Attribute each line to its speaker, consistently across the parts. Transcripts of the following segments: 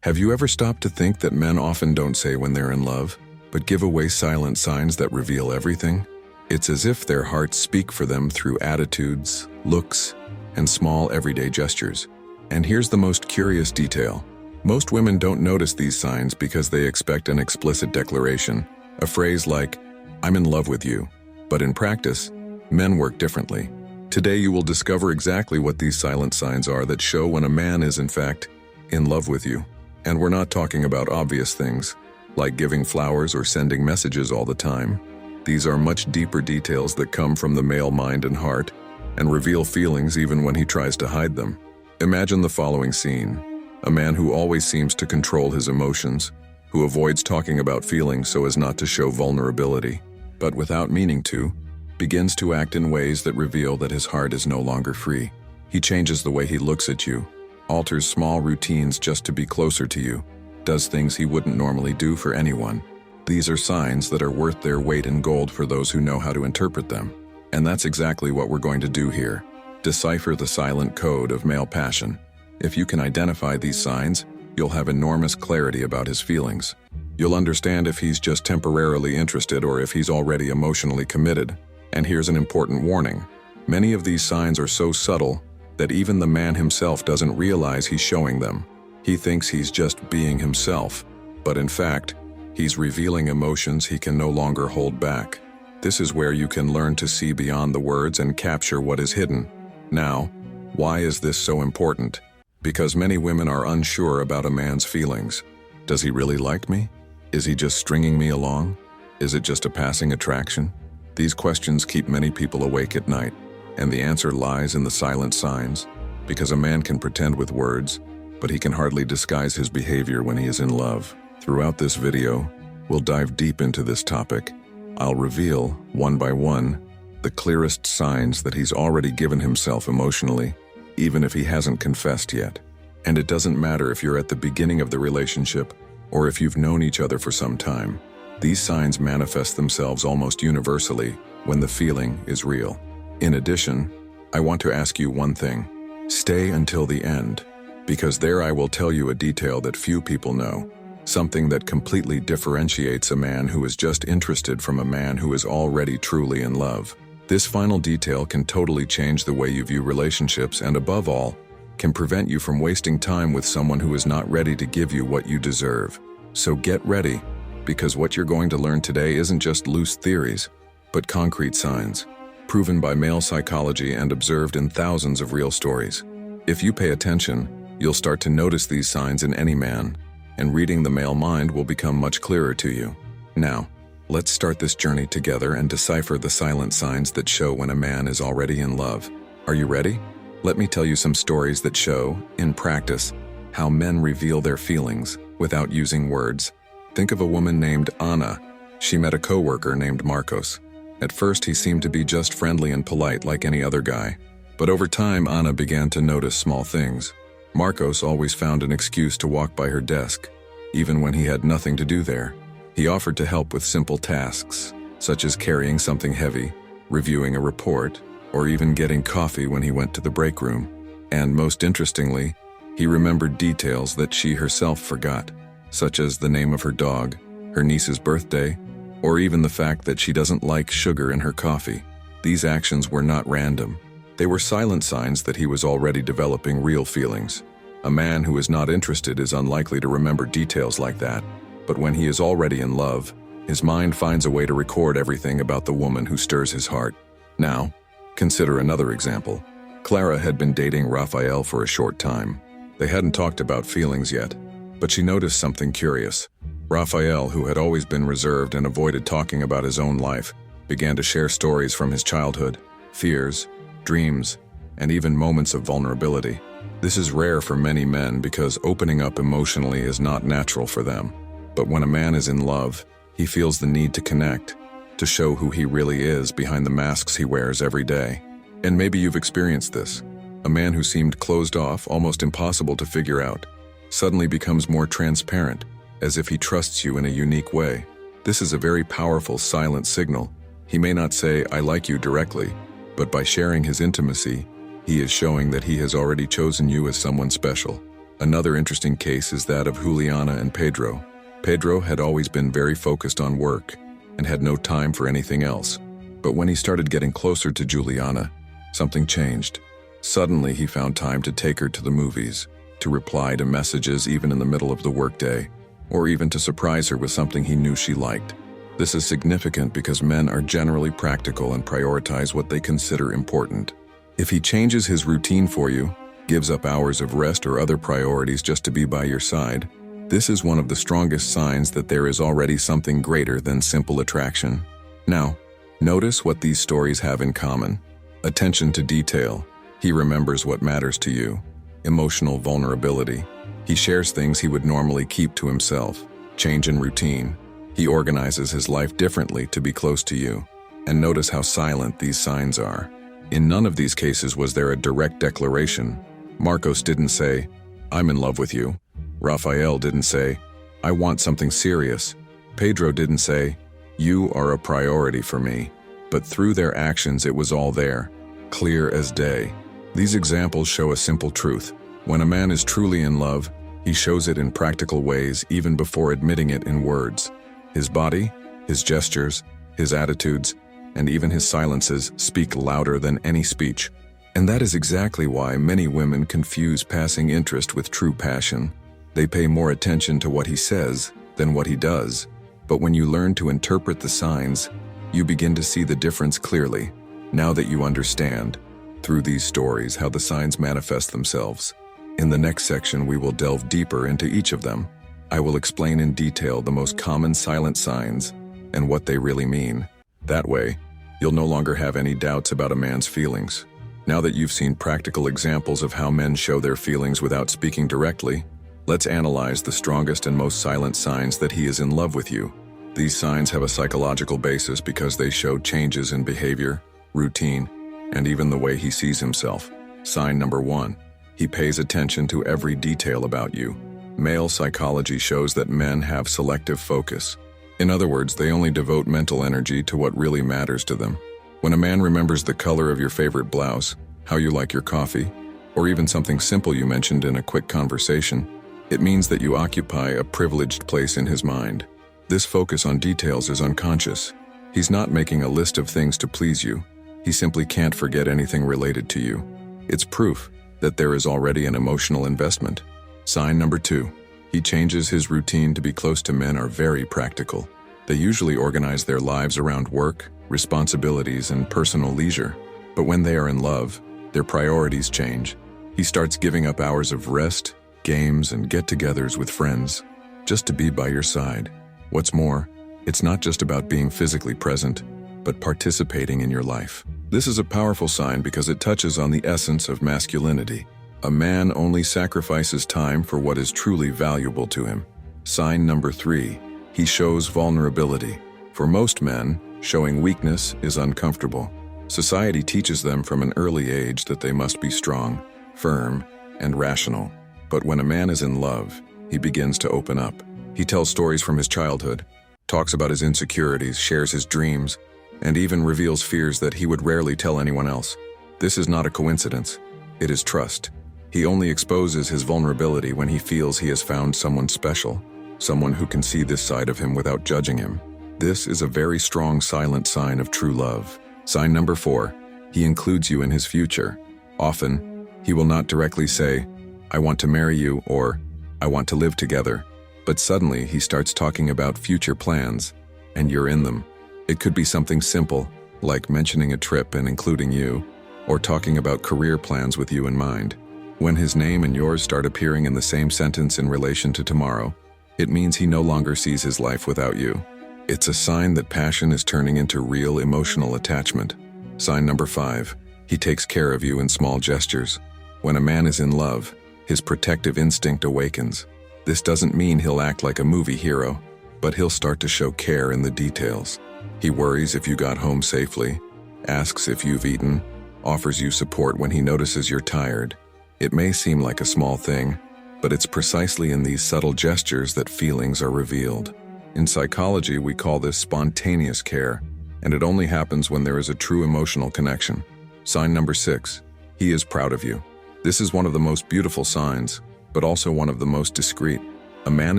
Speaker 1: Have you ever stopped to think that men often don't say when they're in love, but give away silent signs that reveal everything? It's as if their hearts speak for them through attitudes, looks, and small everyday gestures. And here's the most curious detail. Most women don't notice these signs because they expect an explicit declaration, a phrase like, "I'm in love with you." But in practice, men work differently. Today you will discover exactly what these silent signs are that show when a man is in fact in love with you. And we're not talking about obvious things, like giving flowers or sending messages all the time. These are much deeper details that come from the male mind and heart, and reveal feelings even when he tries to hide them. Imagine the following scene. A man who always seems to control his emotions, who avoids talking about feelings so as not to show vulnerability, but without meaning to, begins to act in ways that reveal that his heart is no longer free. He changes the way he looks at you, alters small routines just to be closer to you, does things he wouldn't normally do for anyone. These are signs that are worth their weight in gold for those who know how to interpret them. And that's exactly what we're going to do here. Decipher the silent code of male passion. If you can identify these signs, you'll have enormous clarity about his feelings. You'll understand if he's just temporarily interested or if he's already emotionally committed. And here's an important warning. Many of these signs are so subtle that even the man himself doesn't realize he's showing them. He thinks he's just being himself, but in fact, he's revealing emotions he can no longer hold back. This is where you can learn to see beyond the words and capture what is hidden. Now, why is this so important? Because many women are unsure about a man's feelings. Does he really like me? Is he just stringing me along? Is it just a passing attraction? These questions keep many people awake at night. And the answer lies in the silent signs, because a man can pretend with words, but he can hardly disguise his behavior when he is in love. Throughout this video, we'll dive deep into this topic. I'll reveal, one by one, the clearest signs that he's already given himself emotionally, even if he hasn't confessed yet. And it doesn't matter if you're at the beginning of the relationship or if you've known each other for some time. These signs manifest themselves almost universally when the feeling is real. In addition, I want to ask you one thing. Stay until the end, because there I will tell you a detail that few people know, something that completely differentiates a man who is just interested from a man who is already truly in love. This final detail can totally change the way you view relationships and, above all, can prevent you from wasting time with someone who is not ready to give you what you deserve. So get ready, because what you're going to learn today isn't just loose theories, but concrete signs, proven by male psychology and observed in thousands of real stories. If you pay attention, you'll start to notice these signs in any man, and reading the male mind will become much clearer to you. Now, let's start this journey together and decipher the silent signs that show when a man is already in love. Are you ready? Let me tell you some stories that show, in practice, how men reveal their feelings without using words. Think of a woman named Anna. She met a coworker named Marcos. At first, he seemed to be just friendly and polite like any other guy. But over time, Anna began to notice small things. Marcos always found an excuse to walk by her desk, even when he had nothing to do there. He offered to help with simple tasks, such as carrying something heavy, reviewing a report, or even getting coffee when he went to the break room. And most interestingly, he remembered details that she herself forgot, such as the name of her dog, her niece's birthday, or even the fact that she doesn't like sugar in her coffee. These actions were not random. They were silent signs that he was already developing real feelings. A man who is not interested is unlikely to remember details like that, but when he is already in love, his mind finds a way to record everything about the woman who stirs his heart. Now, consider another example. Clara had been dating Rafael for a short time. They hadn't talked about feelings yet, but she noticed something curious. Rafael, who had always been reserved and avoided talking about his own life, began to share stories from his childhood, fears, dreams, and even moments of vulnerability. This is rare for many men because opening up emotionally is not natural for them. But when a man is in love, he feels the need to connect, to show who he really is behind the masks he wears every day. And maybe you've experienced this. A man who seemed closed off, almost impossible to figure out, suddenly becomes more transparent, as if he trusts you in a unique way. This is a very powerful silent signal. He may not say, "I like you" directly, but by sharing his intimacy, he is showing that he has already chosen you as someone special. Another interesting case is that of Juliana and Pedro. Pedro had always been very focused on work and had no time for anything else. But when he started getting closer to Juliana, something changed. Suddenly, he found time to take her to the movies, to reply to messages even in the middle of the workday, or even to surprise her with something he knew she liked. This is significant because men are generally practical and prioritize what they consider important. If he changes his routine for you, gives up hours of rest or other priorities just to be by your side, this is one of the strongest signs that there is already something greater than simple attraction. Now, notice what these stories have in common. Attention to detail. He remembers what matters to you. Emotional vulnerability. He shares things he would normally keep to himself. Change in routine. He organizes his life differently to be close to you. And notice how silent these signs are. In none of these cases was there a direct declaration. Marcos didn't say, "I'm in love with you." Rafael didn't say, "I want something serious." Pedro didn't say, "You are a priority for me." But through their actions it was all there, clear as day. These examples show a simple truth. When a man is truly in love, he shows it in practical ways even before admitting it in words. His body, his gestures, his attitudes, and even his silences speak louder than any speech. And that is exactly why many women confuse passing interest with true passion. They pay more attention to what he says than what he does. But when you learn to interpret the signs, you begin to see the difference clearly, now that you understand, through these stories, how the signs manifest themselves. In the next section, we will delve deeper into each of them. I will explain in detail the most common silent signs and what they really mean. That way, you'll no longer have any doubts about a man's feelings. Now that you've seen practical examples of how men show their feelings without speaking directly, let's analyze the strongest and most silent signs that he is in love with you. These signs have a psychological basis because they show changes in behavior, routine, and even the way he sees himself. Sign number 1. He pays attention to every detail about you. Male psychology shows that men have selective focus. In other words, they only devote mental energy to what really matters to them. When a man remembers the color of your favorite blouse, how you like your coffee, or even something simple you mentioned in a quick conversation, it means that you occupy a privileged place in his mind. This focus on details is unconscious. He's not making a list of things to please you. He simply can't forget anything related to you. It's proof that there is already an emotional investment. Sign number 2. He changes his routine to be close to. Men are very practical. They usually organize their lives around work, responsibilities, and personal leisure. But when they are in love, their priorities change. He starts giving up hours of rest, games, and get-togethers with friends, just to be by your side. What's more, it's not just about being physically present, but participating in your life. This is a powerful sign because it touches on the essence of masculinity. A man only sacrifices time for what is truly valuable to him. Sign number 3. He shows vulnerability. For most men, showing weakness is uncomfortable. Society teaches them from an early age that they must be strong, firm, and rational. But when a man is in love, he begins to open up. He tells stories from his childhood, talks about his insecurities, shares his dreams, and even reveals fears that he would rarely tell anyone else. This is not a coincidence. It is trust. He only exposes his vulnerability when he feels he has found someone special, someone who can see this side of him without judging him. This is a very strong silent sign of true love. Sign number 4. He includes you in his future. Often, he will not directly say, "I want to marry you," or "I want to live together." But suddenly, he starts talking about future plans, and you're in them. It could be something simple, like mentioning a trip and including you, or talking about career plans with you in mind. When his name and yours start appearing in the same sentence in relation to tomorrow, it means he no longer sees his life without you. It's a sign that passion is turning into real emotional attachment. Sign number 5. He takes care of you in small gestures. When a man is in love, his protective instinct awakens. This doesn't mean he'll act like a movie hero, but he'll start to show care in the details. He worries if you got home safely, asks if you've eaten, offers you support when he notices you're tired. It may seem like a small thing, but it's precisely in these subtle gestures that feelings are revealed. In psychology, we call this spontaneous care, and it only happens when there is a true emotional connection. Sign number 6. He is proud of you. This is one of the most beautiful signs. but also one of the most discreet. A man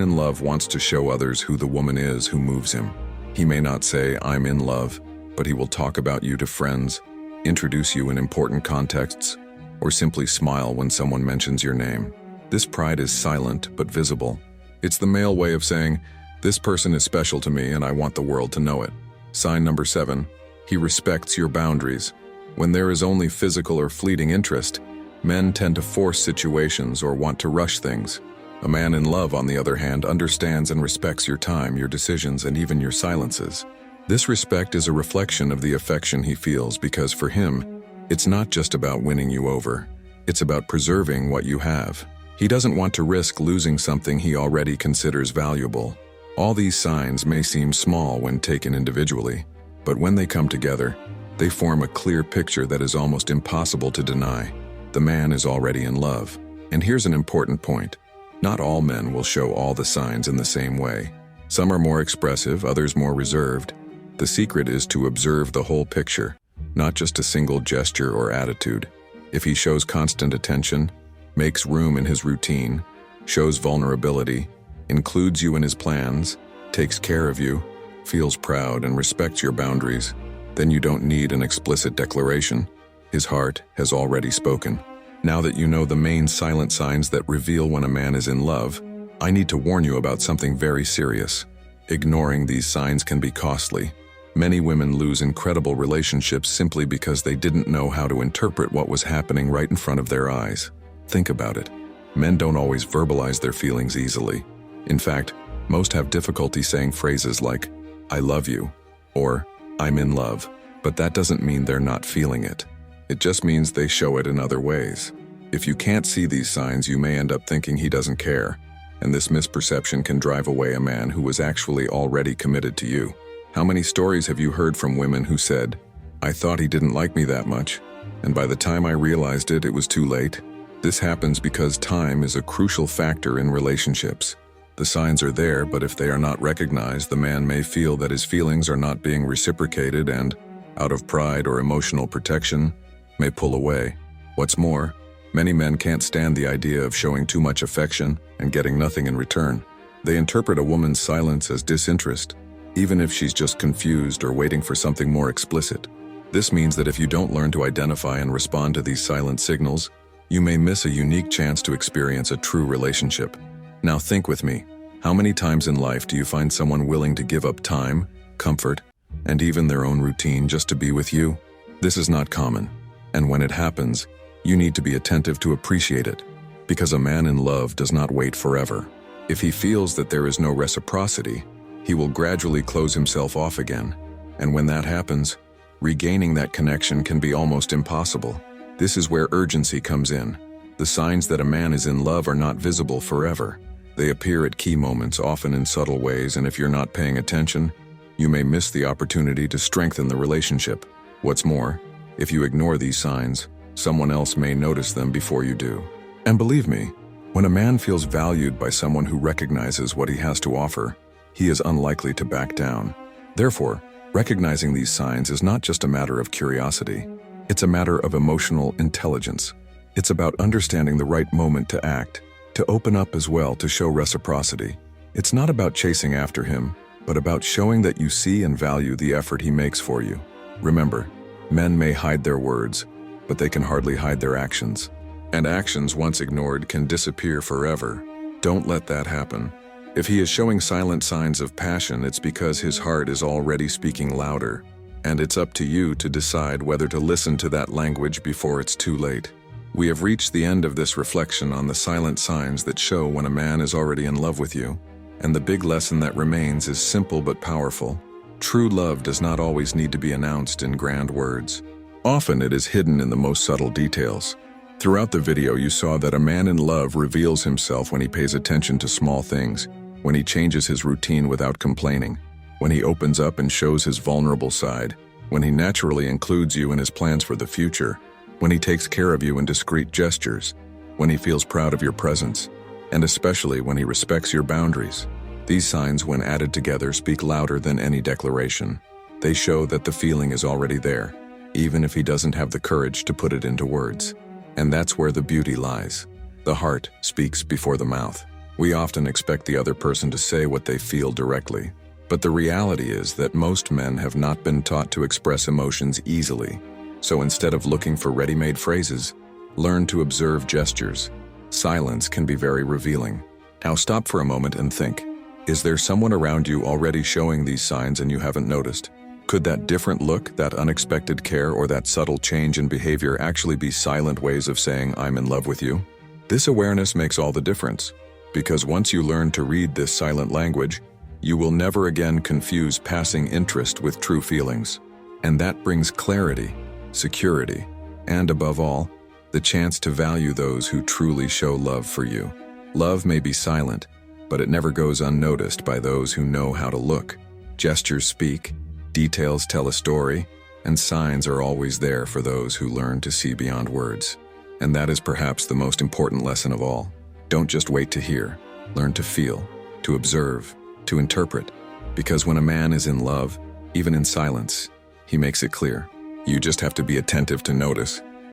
Speaker 1: in love wants to show others who the woman is who moves him. He may not say, "I'm in love," but he will talk about you to friends, introduce you in important contexts, or simply smile when someone mentions your name. This pride is silent but visible. It's the male way of saying, "This person is special to me and I want the world to know it." Sign number 7, he respects your boundaries. When there is only physical or fleeting interest, men tend to force situations or want to rush things. A man in love, on the other hand, understands and respects your time, your decisions, and even your silences. This respect is a reflection of the affection he feels because for him, it's not just about winning you over. It's about preserving what you have. He doesn't want to risk losing something he already considers valuable. All these signs may seem small when taken individually, but when they come together, they form a clear picture that is almost impossible to deny. The man is already in love. And here's an important point. Not all men will show all the signs in the same way. Some are more expressive, others more reserved. The secret is to observe the whole picture, not just a single gesture or attitude. If he shows constant attention, makes room in his routine, shows vulnerability, includes you in his plans, takes care of you, feels proud and respects your boundaries, then you don't need an explicit declaration. His heart has already spoken. Now that you know the main silent signs that reveal when a man is in love, I need to warn you about something very serious. Ignoring these signs can be costly. Many women lose incredible relationships simply because they didn't know how to interpret what was happening right in front of their eyes. Think about it. Men don't always verbalize their feelings easily. In fact, most have difficulty saying phrases like, "I love you," or "I'm in love," but that doesn't mean they're not feeling it. It just means they show it in other ways. If you can't see these signs, you may end up thinking he doesn't care, and this misperception can drive away a man who was actually already committed to you. How many stories have you heard from women who said, "I thought he didn't like me that much, and by the time I realized it, it was too late"? This happens because time is a crucial factor in relationships. The signs are there, but if they are not recognized, the man may feel that his feelings are not being reciprocated and, out of pride or emotional protection, may pull away. What's more, many men can't stand the idea of showing too much affection and getting nothing in return. They interpret a woman's silence as disinterest, even if she's just confused or waiting for something more explicit. This means that if you don't learn to identify and respond to these silent signals, you may miss a unique chance to experience a true relationship. Now think with me, how many times in life do you find someone willing to give up time, comfort, and even their own routine just to be with you? This is not common, and when it happens, you need to be attentive to appreciate it, because a man in love does not wait forever. If he feels that there is no reciprocity, he will gradually close himself off again, and when that happens, regaining that connection can be almost impossible. This is where urgency comes in. The signs that a man is in love are not visible forever. They appear at key moments, often in subtle ways, and if you're not paying attention, you may miss the opportunity to strengthen the relationship. What's more, if you ignore these signs, someone else may notice them before you do. And believe me, when a man feels valued by someone who recognizes what he has to offer, he is unlikely to back down. Therefore, recognizing these signs is not just a matter of curiosity. It's a matter of emotional intelligence. It's about understanding the right moment to act, to open up as well, to show reciprocity. It's not about chasing after him, but about showing that you see and value the effort he makes for you. Remember, men may hide their words, but they can hardly hide their actions. And actions once ignored can disappear forever. Don't let that happen. If he is showing silent signs of passion, it's because his heart is already speaking louder. And it's up to you to decide whether to listen to that language before it's too late. We have reached the end of this reflection on the silent signs that show when a man is already in love with you. And the big lesson that remains is simple but powerful. True love does not always need to be announced in grand words. Often it is hidden in the most subtle details. Throughout the video, you saw that a man in love reveals himself when he pays attention to small things, when he changes his routine without complaining, when he opens up and shows his vulnerable side, when he naturally includes you in his plans for the future, when he takes care of you in discreet gestures, when he feels proud of your presence, and especially when he respects your boundaries. These signs, when added together, speak louder than any declaration. They show that the feeling is already there, even if he doesn't have the courage to put it into words. And that's where the beauty lies. The heart speaks before the mouth. We often expect the other person to say what they feel directly, but the reality is that most men have not been taught to express emotions easily. So instead of looking for ready-made phrases, learn to observe gestures. Silence can be very revealing. Now stop for a moment and think, is there someone around you already showing these signs and you haven't noticed? Could that different look, that unexpected care, or that subtle change in behavior actually be silent ways of saying, I'm in love with you? This awareness makes all the difference, because once you learn to read this silent language, you will never again confuse passing interest with true feelings. And that brings clarity, security, and above all, the chance to value those who truly show love for you. Love may be silent, but it never goes unnoticed by those who know how to look. Gestures speak, details tell a story, and signs are always there for those who learn to see beyond words. And that is perhaps the most important lesson of all. Don't just wait to hear. Learn to feel, to observe, to interpret. Because when a man is in love, even in silence, he makes it clear. You just have to be attentive to notice.